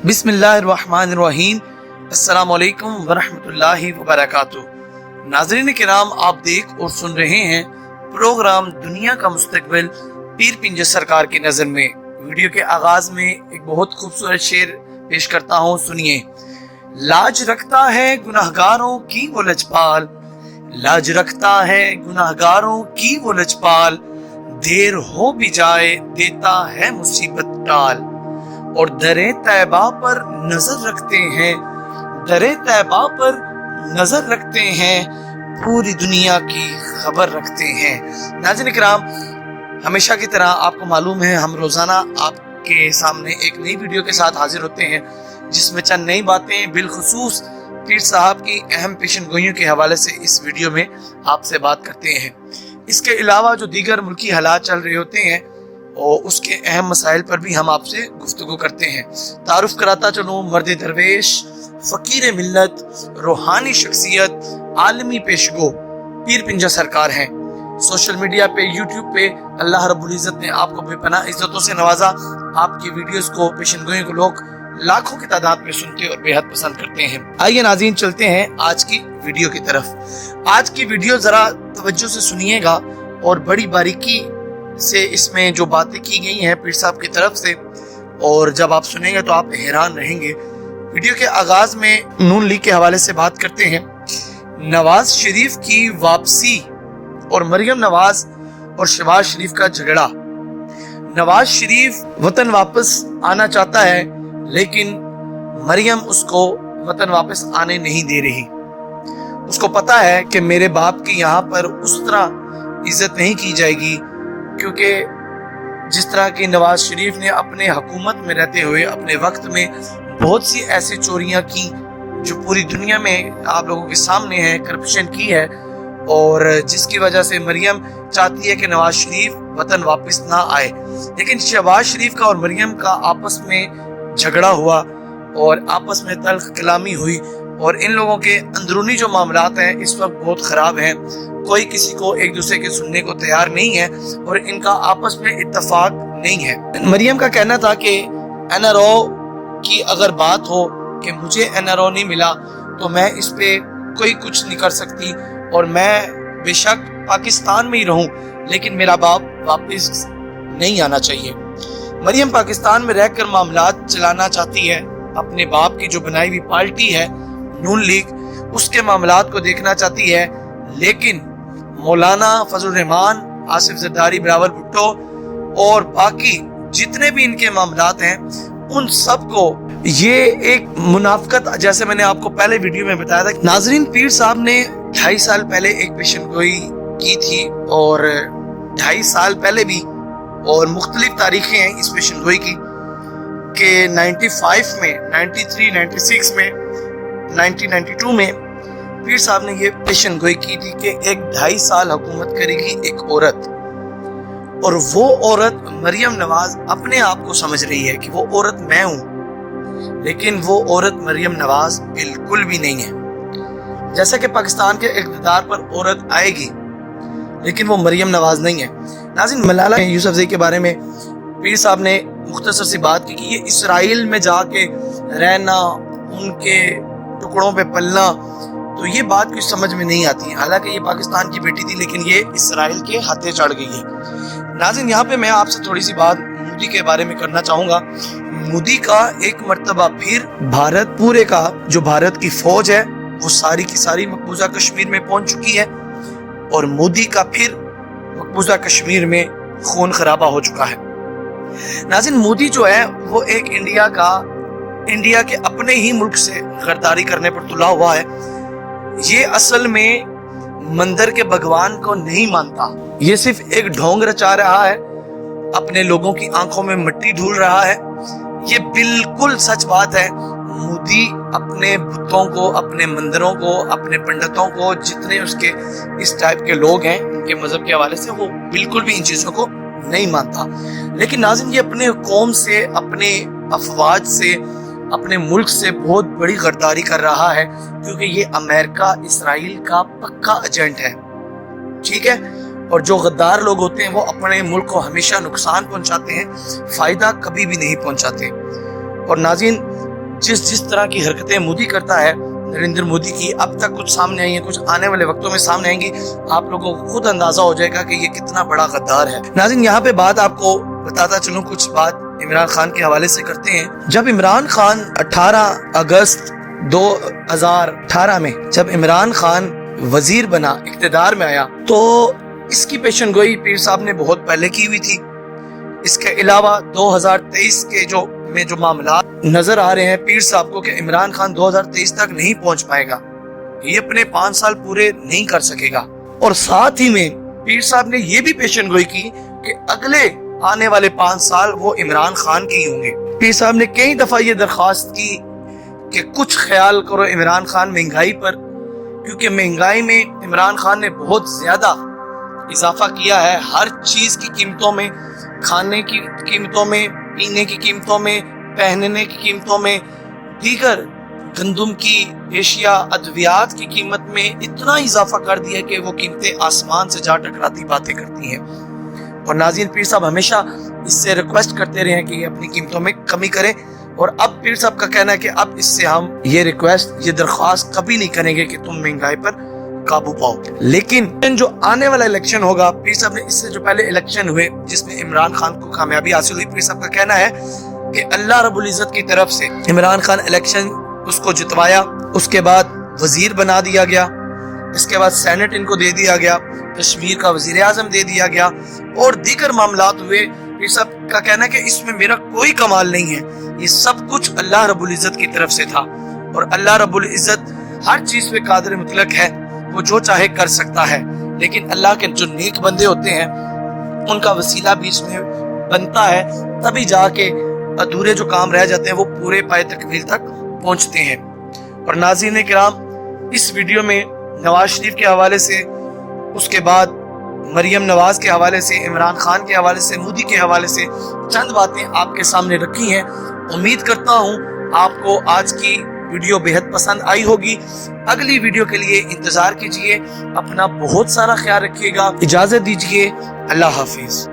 बिस्मिल्लाहिर्रहमानिर्रहीम। अस्सलाम वालेकुम वरहमतुल्लाहि वबरकातुह। नाज़रीन किराम, आप देख और सुन रहे हैं प्रोग्राम दुनिया का मुस्तकबिल पीर पिंजर सरकार की नज़र में। वीडियो के आगाज में एक बहुत खूबसूरत शेर पेश करता हूँ, सुनिए। लाज रखता है गुनाहगारों की वो लजपाल, लाज रखता है गुनाहगारों की वो लजपाल, देर हो भी जाए देता है मुसीबत टाल। और दरे तैबा पर नजर रखते हैं, दरे तैबा पर नजर रखते हैं, पूरी दुनिया की खबर रखते हैं। नाज़रीन किराम, हमेशा की तरह आपको मालूम है हम रोजाना आपके सामने एक नई वीडियो के साथ हाजिर होते हैं, जिसमें चंद नई बातें बिलखुसूस पीर साहब की अहम पेशन गोइयों के हवाले से इस वीडियो में आपसे बात करते हैं। इसके अलावा जो दीगर मुल्की हालात चल रहे होते हैं और उसके अहम मसाइल पर भी हम आपसे गुफ्तगू करते हैं। तारुफ कराता चलूँ, मर्द दरवेश, फकीर मिल्लत, रूहानी शख्सियत, आलमी पेशगो पीर पिंजर सरकार हैं। सोशल मीडिया पे, यूट्यूब पे अल्लाह रब्बुल इज़्ज़त ने आपको बेपनाह इज्जतों से नवाजा। आपकी वीडियोस को, पेशन गोइयों को लोग लाखों की तादाद में सुनते और बेहद पसंद करते हैं। आइए नाज़रीन, चलते हैं आज की वीडियो की तरफ। आज की वीडियो जरा तवज्जो से सुनिएगा और बड़ी बारीकी से इसमें जो बातें की गई हैं पीर साहब की तरफ से, और जब आप सुनेंगे तो आप हैरान रहेंगे। वीडियो के आगाज में नून लीग के हवाले से बात करते हैं। नवाज शरीफ की वापसी और मरियम नवाज और शहबाज शरीफ का झगड़ा। नवाज शरीफ वतन वापस आना चाहता है, लेकिन मरियम उसको वतन वापस आने नहीं दे रही। उसको पता है कि मेरे बाप की यहाँ पर उस तरह इज्जत नहीं की जाएगी, क्योंकि जिस तरह की नवाज शरीफ ने अपने हुकूमत में रहते हुए अपने वक्त में बहुत सी ऐसी चोरियां की जो पूरी दुनिया में आप लोगों के सामने है, करप्शन की है, और जिसकी वजह से मरियम चाहती है कि नवाज शरीफ वतन वापस ना आए। लेकिन शहबाज शरीफ का और मरियम का आपस में झगड़ा हुआ और आपस में तल्ख कलामी हुई, और इन लोगों के अंदरूनी जो मामलात हैं इस वक्त बहुत ख़राब हैं। कोई किसी को एक दूसरे के सुनने को तैयार नहीं है और इनका आपस में इत्तेफाक नहीं है। मरियम का कहना था कि NRO की अगर बात हो कि मुझे NRO नहीं मिला तो मैं इस पे कोई कुछ नहीं कर सकती, और मैं बेशक पाकिस्तान में ही रहूं, लेकिन मेरा बाप वापस नहीं आना चाहिए। मरियम पाकिस्तान में रहकर मामलात चलाना चाहती है। अपने बाप की जो बनाई हुई पार्टी है नून लीग, उसके मामलात को देखना चाहती है, लेकिन मौलाना फजल रहमान, आसिफ जरदारी, बिलावल भुट्टो और बाकी जितने भी इनके मामलात हैं उन सब को ये एक मुनाफकत, जैसे मैंने आपको पहले वीडियो में बताया था। नाजरीन, पीर साहब ने 2.5 साल पहले एक पेशन गोई की थी, और 2.5 साल पहले भी, और मुख्तलिफ तारीखें हैं इस पेशन गोई की, कि 95 में, 93, 96 में, 1992 में पीर साहब ने ये पेशन गोई की थी कि एक 2.5 साल हुकूमत करेगी एक औरत, और वो औरत मरियम नवाज अपने आप को समझ रही है कि वो औरत मैं हूं, लेकिन वो औरत मरियम नवाज बिल्कुल भी नहीं है। जैसे कि पाकिस्तान के इक़्तिदार पर औरत आएगी, लेकिन वो मरियम नवाज नहीं है। नाज़रीन, मलाला यूसुफज़ई के बारे में पीर साहब ने मुख्तसर सी बात की कि ये इसराइल में जाके रहना, उनके टुकड़ों पे पलना, तो ये बात कुछ समझ में नहीं आती है। हालांकि ये पाकिस्तान की बेटी थी, लेकिन ये इसराइल के हाथे चढ़ गई है। नाज़रीन, यहाँ पे मैं आपसे थोड़ी सी बात मोदी के बारे में करना चाहूँगा। मोदी का एक मर्तबा फिर भारत पूरे का, जो भारत की फौज है वो सारी की सारी मकबूजा कश्मीर में पहुंच चुकी है, और मोदी का फिर मकबूजा कश्मीर में खून खराबा हो चुका है। नाज़रीन, मोदी जो है वो एक इंडिया के अपने ही मुल्क से गद्दारी करने पर तुला हुआ है। ये असल में मंदिर के भगवान को नहीं मानता, ये सिर्फ एक ढोंग रचा रहा है, अपने लोगों की आंखों में मिट्टी ढूंढ रहा है। ये बिल्कुल सच बात है। मोदी अपने बुतों को, अपने मंदिरों को, अपने पंडितों को, जितने उसके इस टाइप के लोग हैं उनके मजहब के हवाले से, वो बिल्कुल भी इन चीजों को नहीं मानता। लेकिन नाज़रीन, ये अपने कौम से, अपने अफवाज से, अपने मुल्क से बहुत बड़ी गद्दारी कर रहा है, क्योंकि ये अमेरिका इसराइल का पक्का एजेंट है। ठीक है, और जो गद्दार लोग होते हैं वो अपने मुल्क को हमेशा नुकसान पहुंचाते हैं, फायदा कभी भी नहीं पहुंचाते। और नाज़रीन, जिस तरह की हरकतें मोदी करता है, नरेंद्र मोदी की अब तक कुछ सामने आई है, कुछ आने वाले वक्तों में सामने आएंगी, आप लोगों को खुद अंदाजा हो जाएगा कि ये कितना बड़ा गद्दार है। नाज़रीन, यहाँ पे बात आपको बताता चलूं, कुछ बात इमरान खान के हवाले से करते हैं। जब इमरान खान 18 अगस्त 2018 में जब इमरान खान वजीर बना, इख्तिदार में आया, तो इसकी पेशन गोई पीर साहब ने बहुत पहले की हुई थी। इसके अलावा 2023 के जो मामला नजर आ रहे हैं पीर साहब को कि इमरान खान 2023 तक नहीं पहुंच पाएगा, ये अपने 5 साल पूरे नहीं कर सकेगा। और साथ ही में पीर साहब ने ये भी पेशन गोई की कि अगले आने वाले 5 साल वो इमरान खान के ही होंगे। पीर साहब ने कई दफा ये दरख्वास्त की कि कुछ ख्याल करो इमरान खान महंगाई पर, क्योंकि महंगाई में इमरान खान ने बहुत ज्यादा इजाफा किया है हर चीज की कीमतों में, खाने की कीमतों में, पीने की कीमतों में, पहनने की कीमतों में, दीगर गंदुम की एशिया, अद्वियात की कीमत में इतना इजाफा कर दिया कि वो कीमतें आसमान से जा टकराती बातें करती हैं। और नाज़रीन, पीर साहब हमेशा इससे रिक्वेस्ट करते रहे हैं कि अपनी कीमतों में कमी करें, और अब पीर साहब का कहना है कि अब इससे हम ये रिक्वेस्ट, ये दरख्वास्त कभी नहीं करेंगे कि तुम महंगाई पर काबू पाओ। लेकिन जो आने वाला इलेक्शन होगा, पीर साहब ने इससे जो पहले इलेक्शन हुए जिसमें इमरान खान को कामयाबी हासिल हुई, पीर साहब का कहना है कि अल्लाह रब्बुल इज्जत की तरफ से इमरान खान इलेक्शन उसको जितवाया, उसके बाद वजीर बना दिया गया, इसके बाद सेनेट इनको दे दिया गया, कश्मीर का वजीर आजम दे दिया गया, और दीगर मामलात हुए। पीर साहब का कहना है कि इसमें मेरा कोई कमाल नहीं है, ये सब कुछ अल्लाह रब्बुल इज्जत की तरफ से था, और अल्लाह रब्बुल इज्जत हर चीज पे कादिर मुतलक है, वो जो चाहे कर सकता है। लेकिन अल्लाह के जो नेक बंदे होते हैं उनका वसीला बीच में बनता है, तभी जाके अधूरे जो काम रह जाते हैं वो पूरे पाए तकमील तक पहुंचते हैं। और नाज़रीन किराम, इस वीडियो में नवाज शरीफ के हवाले से, उसके बाद मरियम नवाज के हवाले से, इमरान खान के हवाले से, मोदी के हवाले से चंद बातें आपके सामने रखी हैं। उम्मीद करता हूं आपको आज की वीडियो बेहद पसंद आई होगी। अगली वीडियो के लिए इंतजार कीजिए। अपना बहुत सारा ख्याल रखिएगा। इजाजत दीजिए। अल्लाह हाफिज।